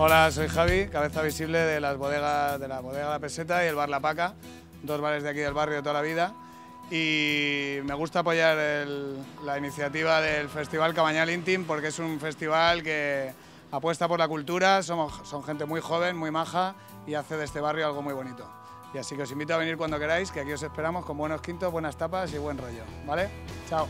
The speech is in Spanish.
Hola, soy Javi, cabeza visible de la bodega La Peseta y el bar La Paca, dos bares de aquí del barrio de toda la vida. Y me gusta apoyar la iniciativa del Festival Cabanyal Íntim porque es un festival que apuesta por la cultura, son gente muy joven, muy maja y hace de este barrio algo muy bonito. Y así que os invito a venir cuando queráis, que aquí os esperamos con buenos quintos, buenas tapas y buen rollo, ¿vale? Chao.